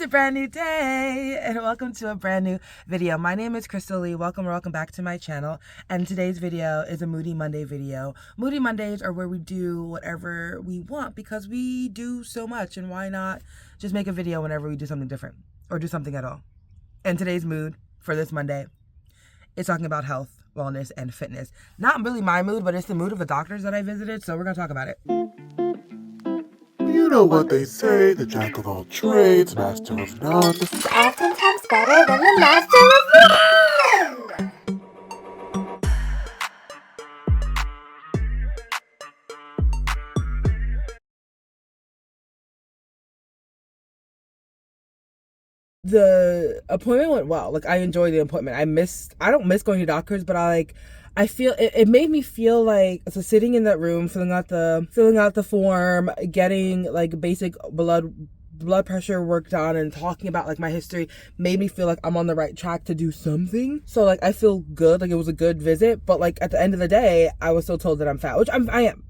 It's a brand new day and welcome to a brand new video. My name is Crystal Lee. Welcome back to my channel. And today's video is a Moody Monday video. Moody Mondays are where we do whatever we want because we do so much, and why not just make a video whenever we do something different or do something at all. And today's mood for this Monday is talking about health, wellness, and fitness. Not really my mood, but it's the mood of the doctors that I visited, so we're gonna talk about it. You know what they say, the jack of all trades, master of none. Is oftentimes better than the master of none! The appointment went well. Like, I enjoyed the appointment. I don't miss going to doctors, but I feel it made me feel like, so sitting in that room, filling out the form, getting like basic blood pressure work done, and talking about like my history made me feel like I'm on the right track to do something. So like I feel good, like it was a good visit, but like at the end of the day I was still told that I'm fat, which I am.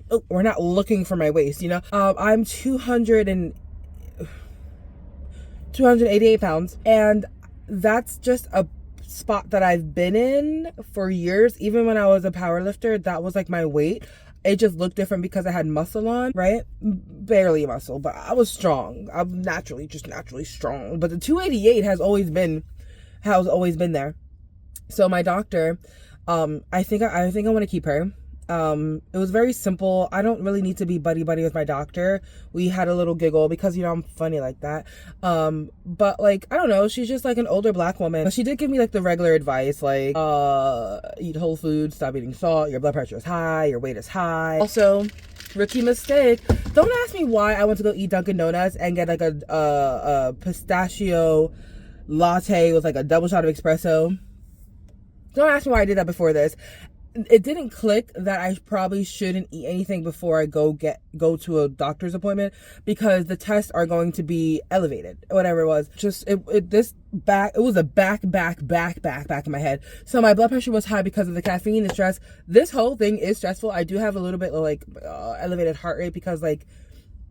Oh, we're not looking for my waist, you know. I'm 288 pounds, and that's just a spot that I've been in for years. Even when I was a power lifter, that was like my weight. It just looked different because I had muscle on, right? Barely muscle, but I was strong. I'm naturally strong. But the 288 has always been there. So my doctor, I think I want to keep her. It was very simple. I don't really need to be buddy with my doctor. We had a little giggle because, you know, I'm funny like that. But like, I don't know, she's just like an older black woman. But she did give me like the regular advice, like, eat whole foods, stop eating salt, your blood pressure is high, your weight is high. Also, rookie mistake, don't ask me why I went to go eat Dunkin' Donuts and get like a pistachio latte with like a double shot of espresso. Don't ask me why I did that before this. It didn't click that I probably shouldn't eat anything before I go to a doctor's appointment, because the tests are going to be elevated, whatever it was. Just it was a back in my head. So my blood pressure was high because of the caffeine and stress. This whole thing is stressful. I do have a little bit of like elevated heart rate because like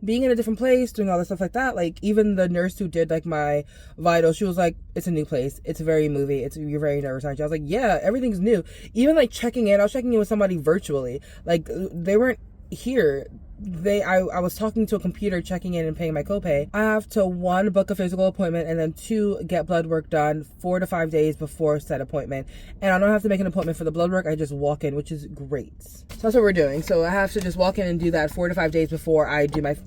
being in a different place, doing all this stuff like that. Like even the nurse who did like my vitals, she was like, it's a new place, it's very movie, you're very nervous, aren't you? I was like, yeah, everything's new. Even like I was checking in with somebody virtually, like they weren't here. I was talking to a computer, checking in and paying my copay. I have to 1, book a physical appointment, and then 2, get blood work done 4 to 5 days before said appointment. And I don't have to make an appointment for the blood work. I just walk in, which is great. So that's what we're doing. So I have to just walk in and do that 4 to 5 days before I do have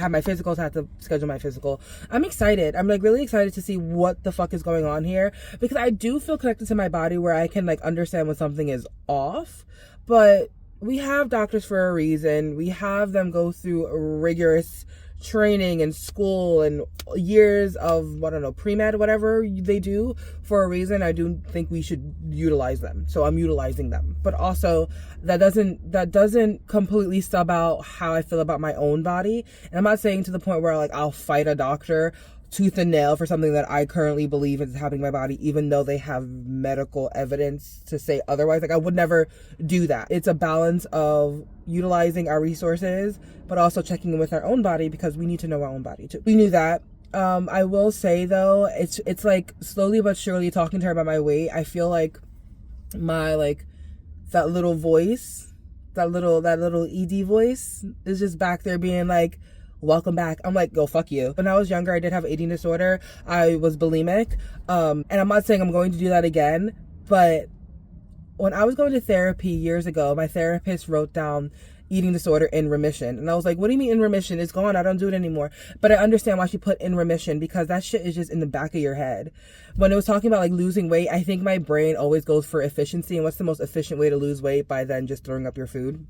my physicals. I have to schedule my physical. I'm excited. I'm like really excited to see what the fuck is going on here, because I do feel connected to my body where I can like understand when something is off. But we have doctors for a reason. We have them go through rigorous training and school and years of, I don't know, pre-med, whatever they do, for a reason. I do think we should utilize them. So I'm utilizing them. But also that doesn't completely sub out how I feel about my own body. And I'm not saying to the point where like I'll fight a doctor tooth and nail for something that I currently believe is happening in my body, even though they have medical evidence to say otherwise. Like I would never do that. It's a balance of utilizing our resources, but also checking in with our own body, because we need to know our own body too. We knew that. I will say though, it's like slowly but surely talking to her about my weight, I feel like my that little voice, that little ED voice is just back there being like, welcome back. I'm like, go fuck you. When I was younger, I did have eating disorder. I was bulimic. And I'm not saying I'm going to do that again, but when I was going to therapy years ago, my therapist wrote down eating disorder in remission. And I was like, what do you mean in remission? It's gone. I don't do it anymore. But I understand why she put in remission, because that shit is just in the back of your head. When it was talking about like losing weight, I think my brain always goes for efficiency. And what's the most efficient way to lose weight? By then just throwing up your food.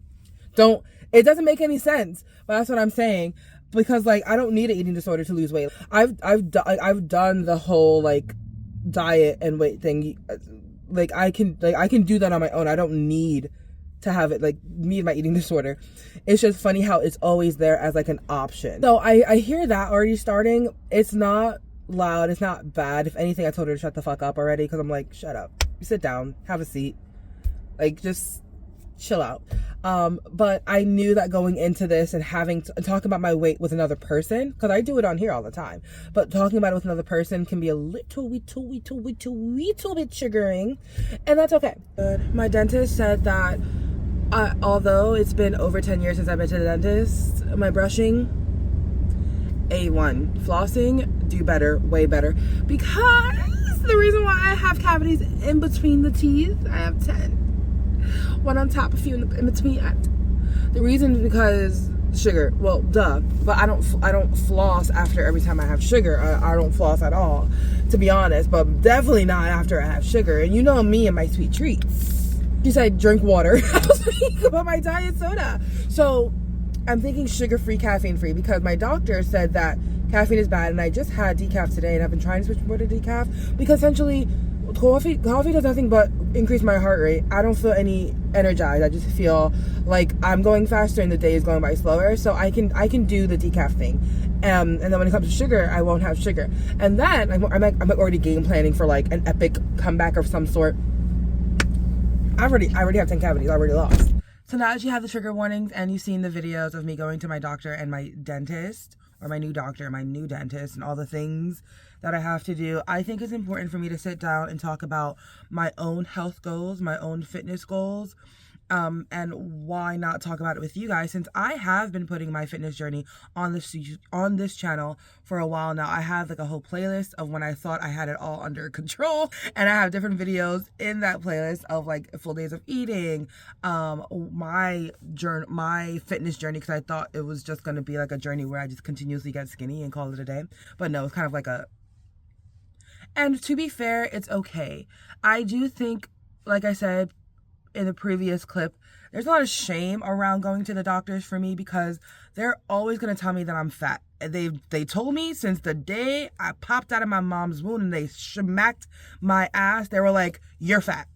It doesn't make any sense, but that's what I'm saying. Because like I don't need an eating disorder to lose weight. I've done the whole like diet and weight thing. Like I can do that on my own. I don't need to have it, like, need my eating disorder. It's just funny how it's always there as like an option. So I hear that already starting. It's not loud, it's not bad. If anything, I told her to shut the fuck up already, because I'm like, shut up, sit down, have a seat, like just chill out. But I knew that going into this and talking about my weight with another person, because I do it on here all the time, but talking about it with another person can be a little bit triggering, and that's okay. My dentist said that although it's been over 10 years since I've been to the dentist, my brushing, A1. Flossing, do better, way better. Because the reason why I have cavities in between the teeth, I have 10. One on top, a few in between. The reason is because sugar. Well, duh. But I don't floss after every time I have sugar. I don't floss at all, to be honest. But definitely not after I have sugar. And you know me and my sweet treats. She said drink water. I was thinking about my diet soda. So I'm thinking sugar-free, caffeine-free, because my doctor said that caffeine is bad, and I just had decaf today, and I've been trying to switch more to decaf because essentially coffee does nothing but increase my heart rate. I don't feel any energized. I just feel like I'm going faster and the day is going by slower. So I can do the decaf thing, and then when it comes to sugar, I won't have sugar. And then I'm already game planning for like an epic comeback of some sort. I already have 10 cavities. I already lost. So now that you have the trigger warnings and you've seen the videos of me going to my doctor and my dentist, or my new doctor, my new dentist, and all the things that I have to do, I think it's important for me to sit down and talk about my own health goals, my own fitness goals, and why not talk about it with you guys, since I have been putting my fitness journey on this channel for a while now. I have like a whole playlist of when I thought I had it all under control, and I have different videos in that playlist of like full days of eating, my fitness journey, because I thought it was just going to be like a journey where I just continuously get skinny and call it a day. But no, it's kind of like and to be fair, it's okay. I do think, like I said in the previous clip, there's a lot of shame around going to the doctors for me, because they're always going to tell me that I'm fat. They told me since the day I popped out of my mom's womb and they smacked my ass. They were like, you're fat.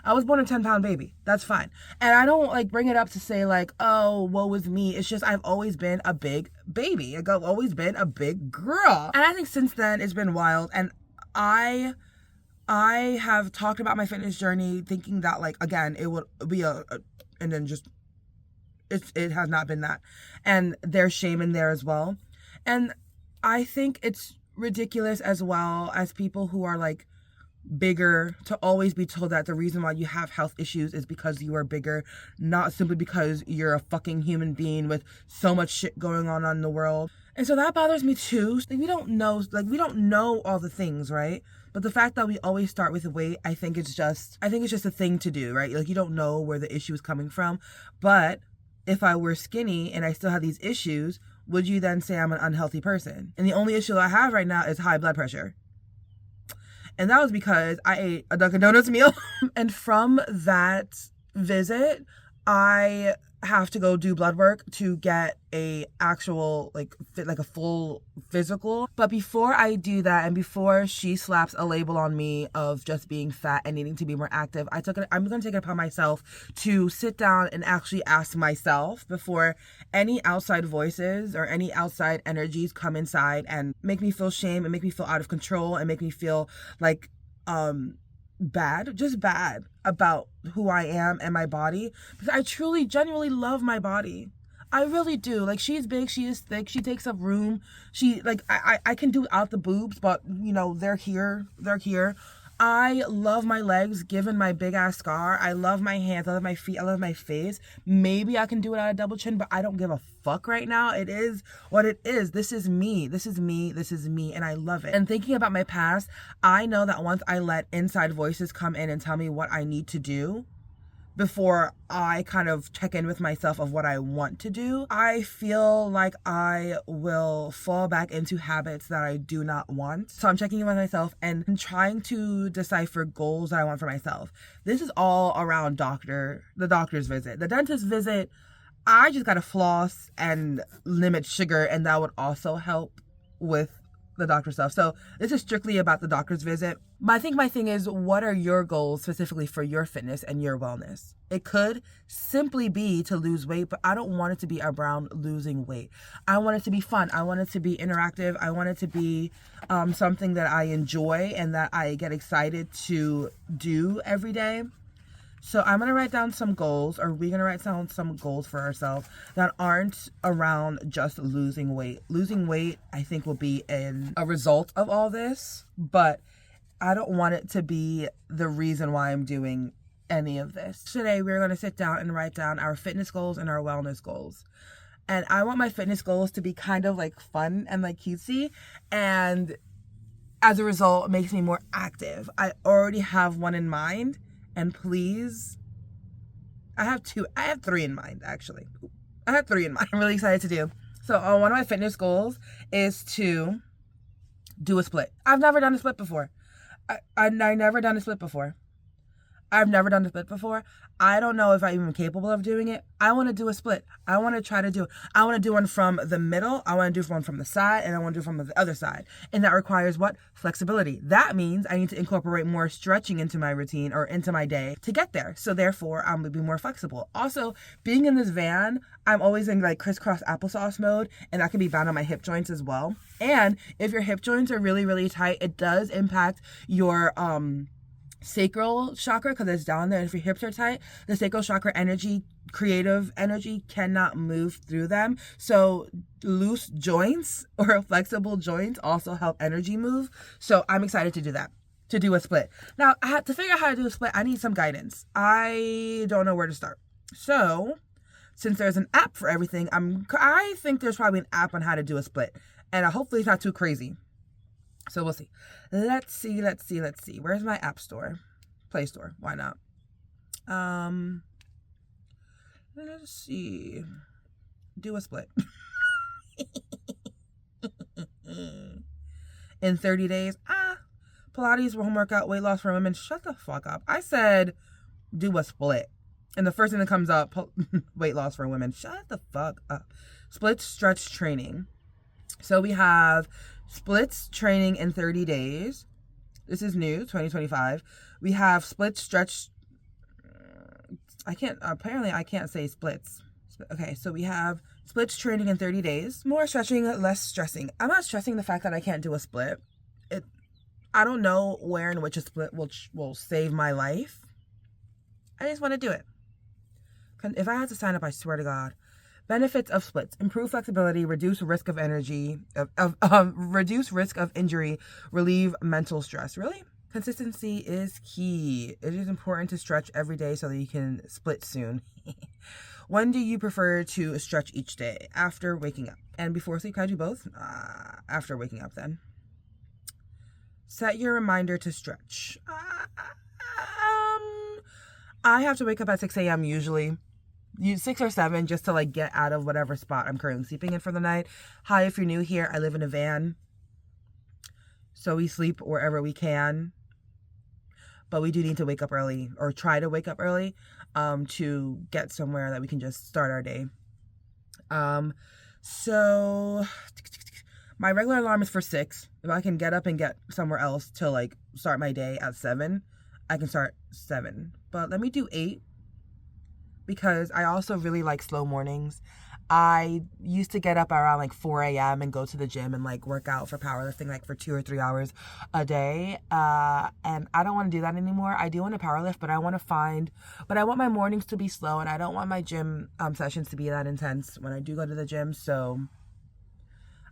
I was born a 10-pound baby. That's fine. And I don't like bring it up to say like, oh, woe with me. It's just I've always been a big baby. I've always been a big girl. And I think since then it's been wild. And I have talked about my fitness journey thinking that, like, again, it would be and then just, it has not been that. And there's shame in there as well. And I think it's ridiculous as well as people who are, like, bigger to always be told that the reason why you have health issues is because you are bigger, not simply because you're a fucking human being with so much shit going on in the world. And so that bothers me too. Like, we don't know all the things, right? But the fact that we always start with weight, I think it's just a thing to do, right? Like, you don't know where the issue is coming from. But if I were skinny and I still had these issues, would you then say I'm an unhealthy person? And the only issue I have right now is high blood pressure. And that was because I ate a Dunkin' Donuts meal. And from that visit, I have to go do blood work to get a actual like a full physical. But before I do that, and before she slaps a label on me of just being fat and needing to be more active, I'm going to take it upon myself to sit down and actually ask myself, before any outside voices or any outside energies come inside and make me feel shame and make me feel out of control and make me feel like bad about who I am and my body, because I truly genuinely love my body. I really do. Like, she's big, she is thick, she takes up room, she like I can do out the boobs, but you know, they're here. I love my legs given my big ass scar. I love my hands, I love my feet, I love my face. Maybe I can do it out of double chin, but I don't give a fuck right now. It is what it is. This is me, and I love it. And thinking about my past, I know that once I let inside voices come in and tell me what I need to do, before I kind of check in with myself of what I want to do, I feel like I will fall back into habits that I do not want. So I'm checking in with myself and trying to decipher goals that I want for myself. This is all around the doctor's visit. The dentist visit, I just gotta floss and limit sugar, and that would also help with the doctor stuff. So this is strictly about the doctor's visit. But I think my thing is, what are your goals specifically for your fitness and your wellness? It could simply be to lose weight, but I don't want it to be around losing weight. I want it to be fun. I want it to be interactive. I want it to be something that I enjoy and that I get excited to do every day. So I'm going to write down some goals, or we're going to write down some goals for ourselves that aren't around just losing weight. Losing weight, I think, will be a result of all this, but I don't want it to be the reason why I'm doing any of this. Today, we're going to sit down and write down our fitness goals and our wellness goals. And I want my fitness goals to be kind of like fun and like cutesy, and as a result, it makes me more active. I already have one in mind, and please, I have three in mind, actually. I have three in mind. I'm really excited to do. So one of my fitness goals is to do a split. I've never done a split before. I've never done a split before. I've never done a split before. I don't know if I'm even capable of doing it. I want to do a split. I want to try to do it. I want to do one from the middle. I want to do one from the side, and I want to do from the other side. And that requires what? Flexibility. That means I need to incorporate more stretching into my routine or into my day to get there. So therefore, I'm going to be more flexible. Also, being in this van, I'm always in like crisscross applesauce mode, and that can be bound on my hip joints as well. And if your hip joints are really, really tight, it does impact your sacral chakra, because it's down there. And if your hips are tight, the sacral chakra energy, creative energy, cannot move through them. So loose joints or flexible joints also help energy move. So I'm excited to do that, to do a split. Now, to figure out how to do a split, I need some guidance. I don't know where to start. So since there's an app for everything, I think there's probably an app on how to do a split, and hopefully it's not too crazy. So we'll see. Let's see. Where's my app store? Play Store. Why not? Let's see. Do a split. In 30 days. Pilates, home workout, weight loss for women. Shut the fuck up. I said do a split. And the first thing that comes up, weight loss for women. Shut the fuck up. Split stretch training. So we have splits training in 30 days. This is new, 2025. We have split stretch. I can't say splits. Okay, so we have splits training in 30 days. More stretching, less stressing. I'm not stressing the fact that I can't do a split. I don't know where and which a split will save my life. I just want to do it. If I had to sign up, I swear to God. Benefits of splits: improve flexibility, reduce risk of reduce risk of injury, relieve mental stress. Really? Consistency is key. It is important to stretch every day so that you can split soon. When do you prefer to stretch each day? After waking up. And before sleep, can I do both? After waking up then. Set your reminder to stretch. I have to wake up at 6 a.m. usually. 6 or 7, just to like get out of whatever spot I'm currently sleeping in for the night. Hi, if you're new here, I live in a van, so we sleep wherever we can, but we do need to wake up early, or try to wake up early, to get somewhere that we can just start our day. So my regular alarm is for 6. If I can get up and get somewhere else to like start my day at 7, I can start 7, but let me do 8. Because I also really like slow mornings. I used to get up around like 4 a.m. and go to the gym and like work out for powerlifting like for 2 or 3 hours a day. And I don't want to do that anymore. I do want to powerlift, but I want my mornings to be slow, and I don't want my gym sessions to be that intense when I do go to the gym. So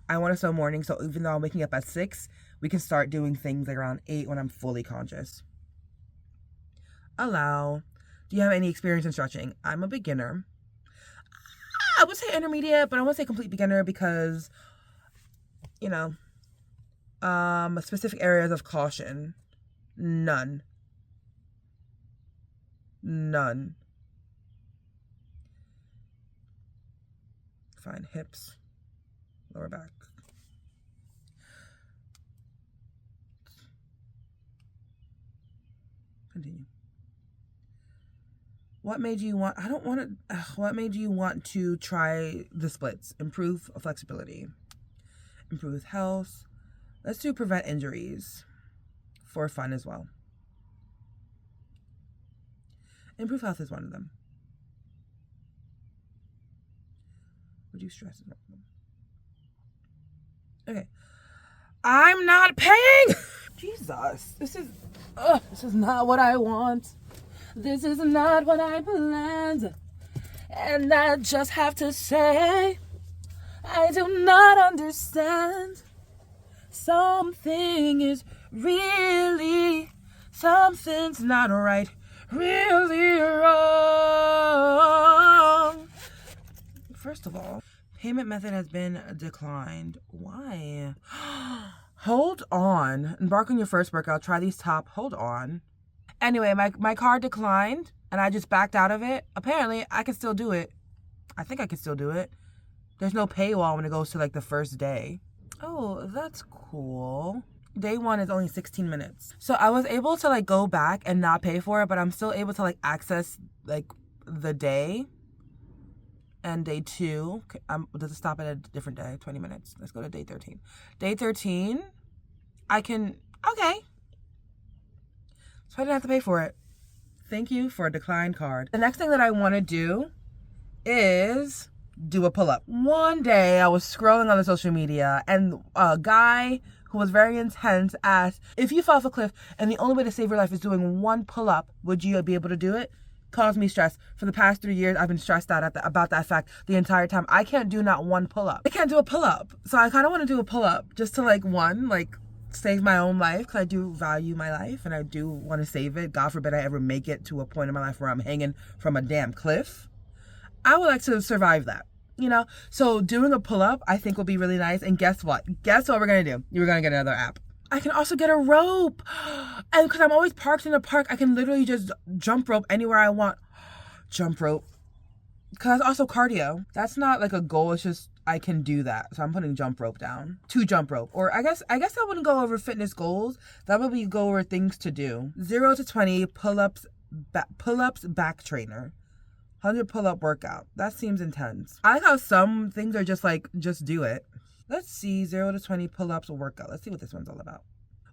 I want a slow morning. So even though I'm waking up at 6, we can start doing things like around 8 when I'm fully conscious. Allow. Do you have any experience in stretching? I'm a beginner. I would say intermediate, but I won't say complete beginner because, specific areas of caution. None. Fine. Hips. Lower back. Continue. What made you want to try the splits? Improve flexibility. Improve health. Let's do prevent injuries. For fun as well. Improve health is one of them. Reduce stress is one of them. Okay. I'm not paying! Jesus. This is not what I want. This is not what I planned. And I just have to say, I do not understand. Something's not right, really wrong. First of all, payment method has been declined. Why? Hold on. Embark on your first workout. Try these top. Hold on. Anyway, my card declined and I just backed out of it. Apparently, I can still do it. I think I can still do it. There's no paywall when it goes to like the first day. Oh, that's cool. Day 1 is only 16 minutes. So I was able to like go back and not pay for it, but I'm still able to like access like the day. And day 2, does it stop at a different day? 20 minutes. Let's go to day 13. Day 13, I can, okay. So I didn't have to pay for it. Thank you for a declined card. The next thing that I want to do is do a pull-up. One day I was scrolling on the social media and a guy who was very intense asked, if you fall off a cliff and the only way to save your life is doing one pull-up, would you be able to do it? Caused me stress. For the past 3 years, I've been stressed out about that fact the entire time. I can't do not one pull-up. I can't do a pull-up. So I kind of want to do a pull-up just to like save my own life, because I do value my life and I do want to save it. God forbid I ever make it to a point in my life where I'm hanging from a damn cliff. I would like to survive that, you know? So doing a pull-up I think will be really nice. And guess what? Guess what we're going to do? We're going to get another app. I can also get a rope. And because I'm always parked in a park, I can literally just jump rope anywhere I want. Jump rope. Because also cardio. That's not like a goal. It's just I can do that. So I'm putting jump rope down. 2 jump rope. Or I guess I wouldn't go over fitness goals. That would be go over things to do. 0 to 20 pull-ups back trainer. 100 pull-up workout. That seems intense. I like how some things are just like, just do it. Let's see, 0 to 20 pull-ups workout. Let's see what this one's all about.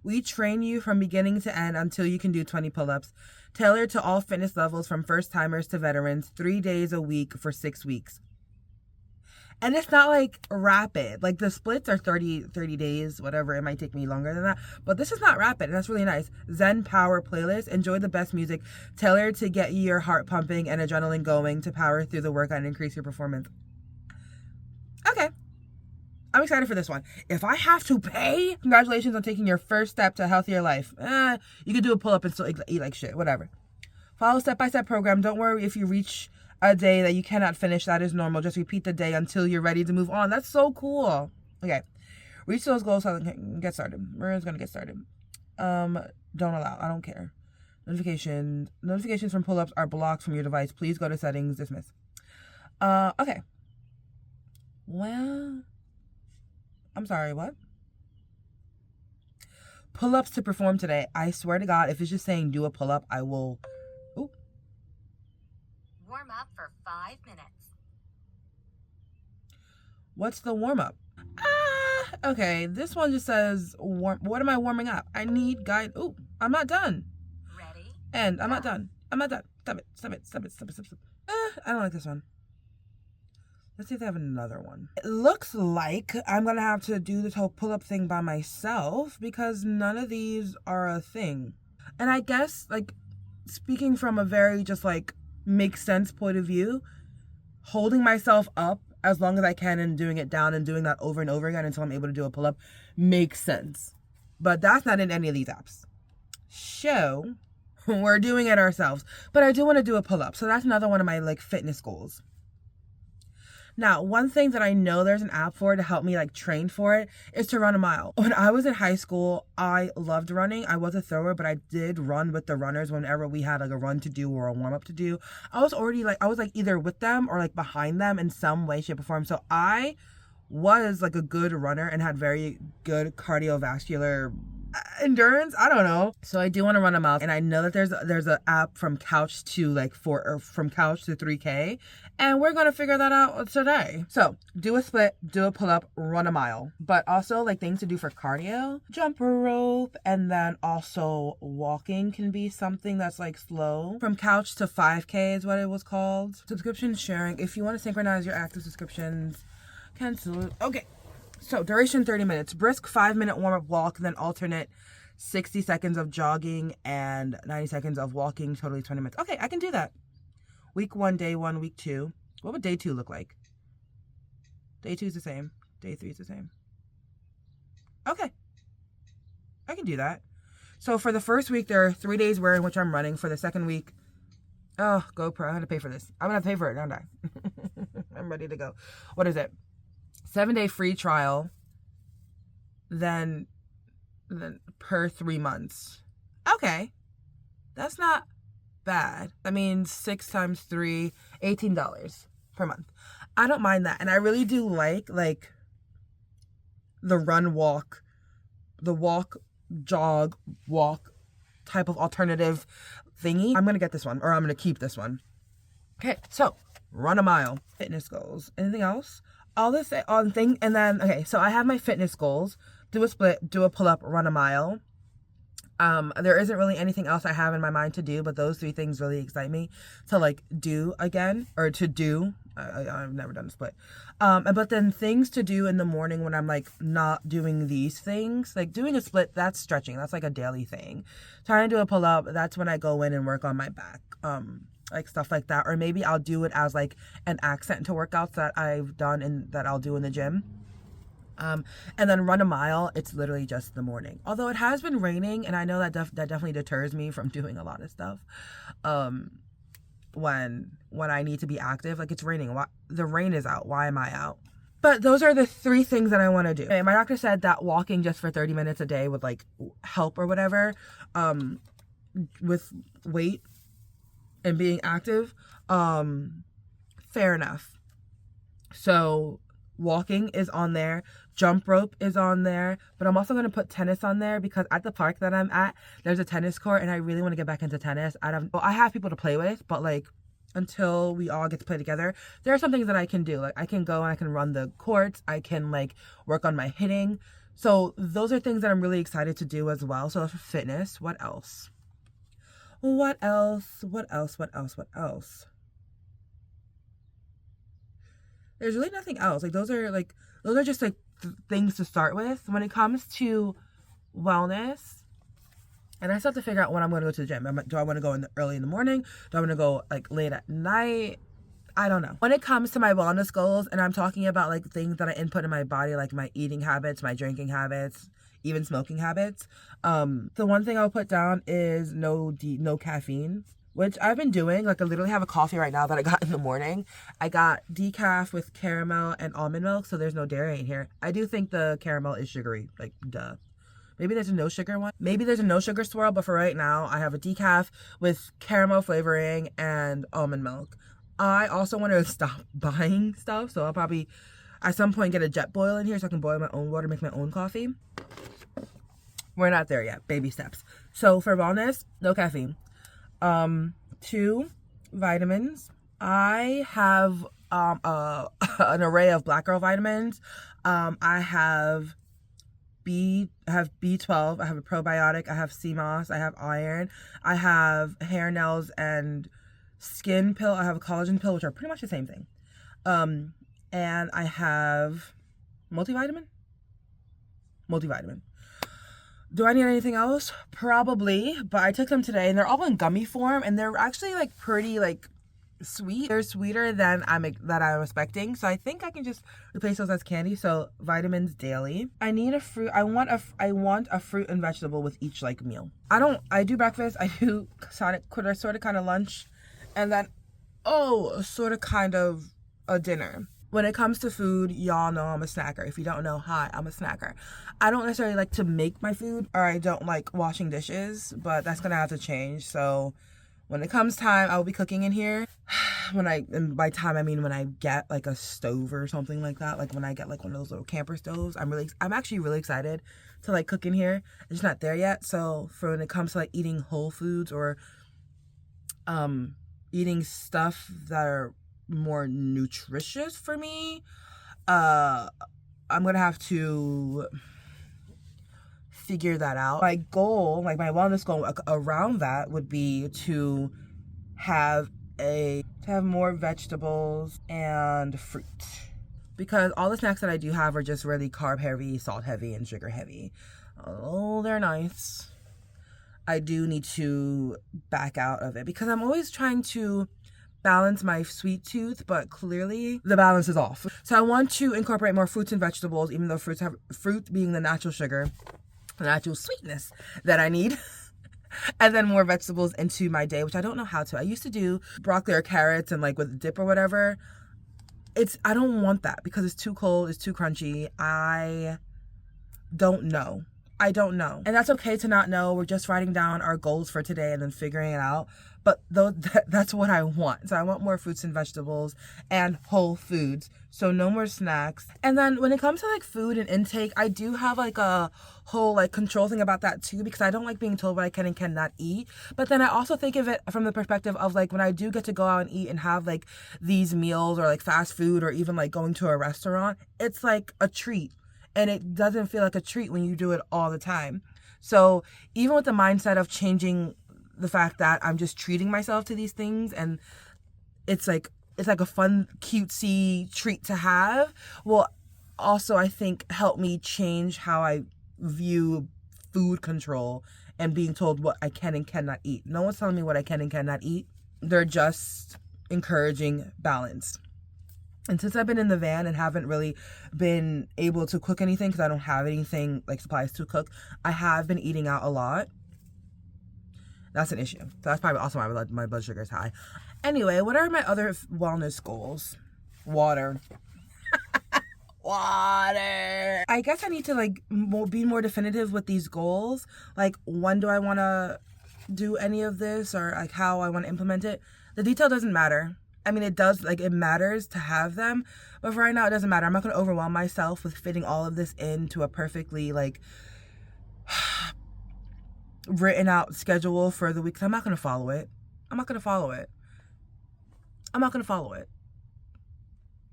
We train you from beginning to end until you can do 20 pull-ups. Tailored to all fitness levels from first-timers to veterans. 3 days a week for 6 weeks. And it's not like rapid. Like the splits are 30 days, whatever. It might take me longer than that. But this is not rapid, and that's really nice. Zen Power playlist. Enjoy the best music. Tailored to get your heart pumping and adrenaline going to power through the workout and increase your performance. Okay. I'm excited for this one. If I have to pay, congratulations on taking your first step to a healthier life. You can do a pull-up and still eat like shit. Whatever. Follow step-by-step program. Don't worry if you reach a day that you cannot finish. That is normal. Just repeat the day until you're ready to move on. That's so cool. Okay. Reach those goals. So get started. We're just going to get started. Don't allow. I don't care. Notifications from pull-ups are blocked from your device. Please go to settings. Dismiss. Okay. Well... I'm sorry, what? Pull-ups to perform today. I swear to God, if it's just saying do a pull-up, I will... Ooh. Warm up for 5 minutes. What's the warm-up? Okay, this one just says, what am I warming up? I need guide... Ooh, I'm not done. Ready? And I'm not done. I'm not done. Stop it. I don't like this one. Let's see if they have another one. It looks like I'm going to have to do this whole pull-up thing by myself because none of these are a thing. And I guess, like, speaking from a very just, like, makes sense point of view, holding myself up as long as I can and doing it down and doing that over and over again until I'm able to do a pull-up makes sense. But that's not in any of these apps. So, we're doing it ourselves. But I do want to do a pull-up. So that's another one of my, like, fitness goals. Now, one thing that I know there's an app for to help me like train for it is to run a mile. When I was in high school, I loved running. I was a thrower, but I did run with the runners whenever we had like a run to do or a warm up to do. I was like either with them or like behind them in some way, shape, or form. So I was like a good runner and had very good cardiovascular endurance. I don't know. So I do want to run a mile, and I know that there's an app from couch to like from couch to 3K, and we're gonna figure that out today. So do a split, do a pull up, run a mile, but also like things to do for cardio, jump rope, and then also walking can be something that's like slow. From couch to 5K is what it was called. Subscription sharing. If you want to synchronize your active subscriptions, cancel. Okay. So, duration 30 minutes. Brisk 5-minute warm-up walk, then alternate 60 seconds of jogging and 90 seconds of walking, totally 20 minutes. Okay, I can do that. Week 1, day 1, week 2. What would day 2 look like? Day 2 is the same. Day 3 is the same. Okay, I can do that. So for the first week, there are 3 days where in which I'm running. For the second week, oh, GoPro, I have to pay for this. I'm going to pay for it, don't I? I'm ready to go. What is it? 7-day free trial. Then per 3 months. Okay. That's not bad. I mean, 6 times 3, $18 per month. I don't mind that. And I really do like the run walk, the walk, jog, walk type of alternative thingy. I'm going to get this one, or I'm going to keep this one. Okay, so run a mile. Fitness goals. Anything else? All this on thing. And then, okay, so I have my fitness goals. Do a split, do a pull-up, run a mile. There isn't really anything else I have in my mind to do, but those 3 things really excite me to like do again, or to do. I've never done a split. But then things to do in the morning when I'm like not doing these things, like doing a split, that's stretching. That's like a daily thing. Trying to do a pull up, that's when I go in and work on my back. Like stuff like that. Or maybe I'll do it as like an accent to workouts that I've done and that I'll do in the gym. And then run a mile, it's literally just the morning. Although it has been raining, and I know that that definitely deters me from doing a lot of stuff. When I need to be active, like it's raining. The rain is out. Why am I out? But those are the 3 things that I want to do. Okay, my doctor said that walking just for 30 minutes a day would like help or whatever, with weight and being active. Fair enough. So walking is on there, jump rope is on there, but I'm also going to put tennis on there because at the park that I'm at, there's a tennis court and I really want to get back into tennis. I have people to play with, but like until we all get to play together, there are some things that I can do. Like I can go and I can run the courts, I can like work on my hitting. So those are things that I'm really excited to do as well. So for fitness, what else? What else? There's really nothing else. Like those are just like things to start with. When it comes to wellness, and I still have to figure out when I'm going to go to the gym. Do I want to go early in the morning? Do I want to go like late at night? I don't know. When it comes to my wellness goals, and I'm talking about like things that I input in my body, like my eating habits, my drinking habits, even smoking habits. The one thing I'll put down is no caffeine, which I've been doing. Like I literally have a coffee right now that I got in the morning. I got decaf with caramel and almond milk, so there's no dairy in here. I do think the caramel is sugary, like duh. Maybe there's a no sugar one. Maybe there's a no sugar swirl, but for right now, I have a decaf with caramel flavoring and almond milk. I also want to stop buying stuff, so I'll probably at some point get a jet boil in here so I can boil my own water, make my own coffee. We're not there yet, baby steps. So for wellness, no caffeine. 2 vitamins. I have an array of black girl vitamins. I have B12, I have a probiotic, I have sea moss, I have iron, I have hair, nails, and skin pill, I have a collagen pill, which are pretty much the same thing. And I have multivitamin. Do I need anything else? Probably, but I took them today and they're all in gummy form and they're actually like pretty like sweet. They're sweeter than I'm expecting, so I think I can just replace those as candy. So vitamins daily. I need a fruit. I want a fruit and vegetable with each like meal. I do breakfast, I do sort of kind of lunch, and then sort of kind of a dinner. When it comes to food, y'all know I'm a snacker. If you don't know, hi, I'm a snacker. I don't necessarily like to make my food, or I don't like washing dishes, but that's gonna have to change. So when it comes time, I'll be cooking in here. And by time I mean when I get like a stove or something like that, like when I get like one of those little camper stoves, I'm actually really excited to like cook in here. It's just not there yet. So for when it comes to like eating whole foods or eating stuff that are more nutritious for me, I'm gonna have to figure that out. My goal, like my wellness goal around that would be to have more vegetables and fruit, because all the snacks that I do have are just really carb heavy, salt heavy, and sugar heavy. Oh, they're nice, I do need to back out of it because I'm always trying to balance my sweet tooth, but clearly the balance is off. So I want to incorporate more fruits and vegetables, even though fruit being the natural sugar, the natural sweetness that I need. And then more vegetables into my day, which I don't know how to. I used to do broccoli or carrots and like with dip or whatever. I don't want that because it's too cold, it's too crunchy. I don't know. And that's okay to not know. We're just writing down our goals for today and then figuring it out. But that's what I want. So I want more fruits and vegetables and whole foods. So no more snacks. And then when it comes to like food and intake, I do have like a whole like control thing about that too, because I don't like being told what I can and cannot eat. But then I also think of it from the perspective of like when I do get to go out and eat and have like these meals or like fast food or even like going to a restaurant, it's like a treat. And it doesn't feel like a treat when you do it all the time. So even with the mindset of changing the fact that I'm just treating myself to these things and it's like a fun, cutesy treat to have, will also, I think, help me change how I view food control and being told what I can and cannot eat. No one's telling me what I can and cannot eat. They're just encouraging balance. And since I've been in the van and haven't really been able to cook anything because I don't have anything like supplies to cook, I have been eating out a lot. That's an issue. So that's probably also why my blood sugar is high. Anyway, what are my other wellness goals? Water. Water. I guess I need to like be more definitive with these goals. Like, when do I want to do any of this, or like how I want to implement it? The detail doesn't matter. I mean, it does, like, it matters to have them, but for right now, it doesn't matter. I'm not going to overwhelm myself with fitting all of this into a perfectly, like, written out schedule for the week. I'm not going to follow it.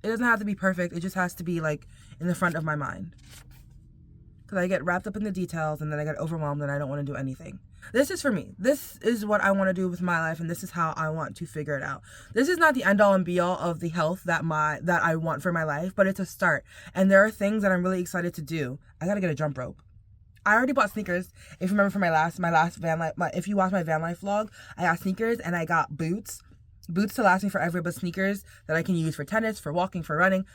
It doesn't have to be perfect. It just has to be, like, in the front of my mind. Because I get wrapped up in the details, and then I get overwhelmed, and I don't want to do anything. This is for me. This is what I want to do with my life, and this is how I want to figure it out. This is not the end all and be all of the health that I want for my life, but it's a start. And there are things that I'm really excited to do. I gotta get a jump rope. I already bought sneakers. If you remember from my last van life, if you watch my van life vlog, I got sneakers and I got boots to last me forever, but sneakers that I can use for tennis, for walking, for running.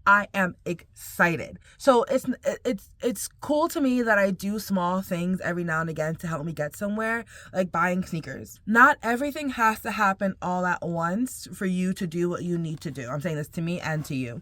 I am excited. So it's cool to me that I do small things every now and again to help me get somewhere, like buying sneakers. Not everything has to happen all at once for you to do what you need to do. I'm saying this to me and to you.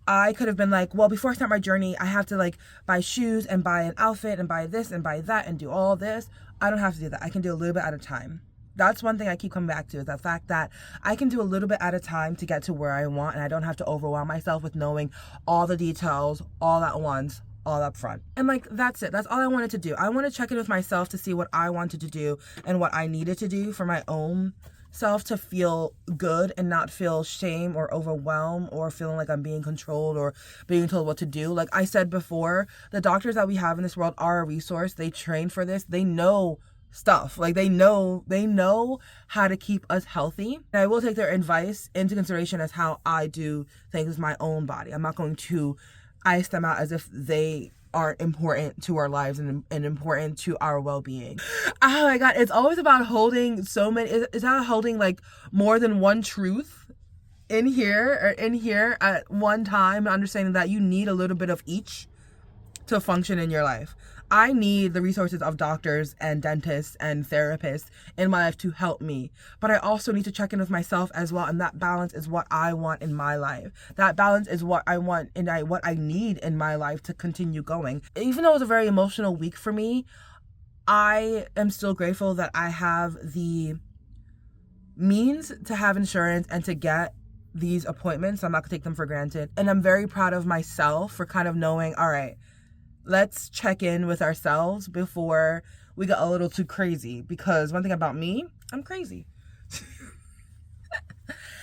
I could have been like, well, before I start my journey, I have to like buy shoes and buy an outfit and buy this and buy that and do all this. I don't have to do that. I can do a little bit at a time. That's one thing I keep coming back to, is the fact that I can do a little bit at a time to get to where I want, and I don't have to overwhelm myself with knowing all the details all at once, all up front. And like, that's it. That's all I wanted to do. I want to check in with myself to see what I wanted to do and what I needed to do for my own self to feel good and not feel shame or overwhelmed or feeling like I'm being controlled or being told what to do. Like I said before, the doctors that we have in this world are a resource. They train for this. They know stuff. Like they know how to keep us healthy. And I will take their advice into consideration as how I do things with my own body. I'm not going to ice them out as if they aren't important to our lives and important to our well-being. Oh my God, it's always about holding so many, it's about holding like more than one truth in here at one time, and understanding that you need a little bit of each to function in your life. I need the resources of doctors and dentists and therapists in my life to help me. But I also need to check in with myself as well. And that balance is what I want in my life. That balance is what I want and what I need in my life to continue going. Even though it was a very emotional week for me, I am still grateful that I have the means to have insurance and to get these appointments. I'm not gonna take them for granted. And I'm very proud of myself for kind of knowing, all right, let's check in with ourselves before we get a little too crazy. Because one thing about me, I'm crazy.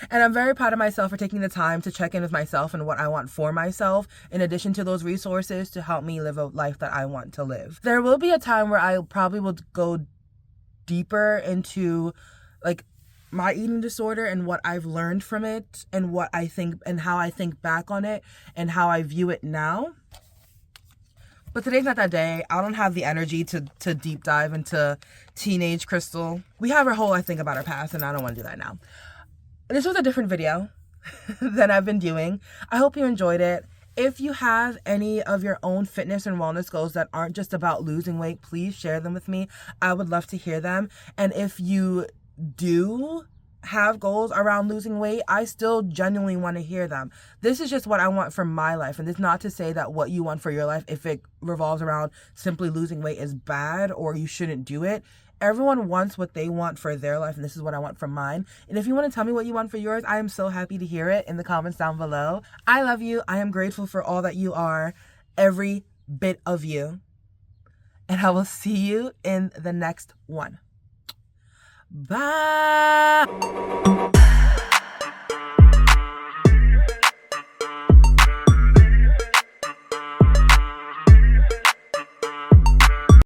And I'm very proud of myself for taking the time to check in with myself and what I want for myself, in addition to those resources to help me live a life that I want to live. There will be a time where I probably will go deeper into like my eating disorder and what I've learned from it and what I think and how I think back on it and how I view it now. But today's not that day. I don't have the energy to deep dive into teenage Crystal. We have our whole, I think, about our past, and I don't want to do that now. This was a different video than I've been doing. I hope you enjoyed it. If you have any of your own fitness and wellness goals that aren't just about losing weight, please share them with me. I would love to hear them. And if you do have goals around losing weight, I still genuinely want to hear them. This is just what I want for my life, and it's not to say that what you want for your life, if it revolves around simply losing weight, is bad or you shouldn't do it. Everyone wants what they want for their life, and this is what I want for mine. And if you want to tell me what you want for yours, I am so happy to hear it in the comments down below. I love you. I am grateful for all that you are, every bit of you. And I will see you in the next one. Bye.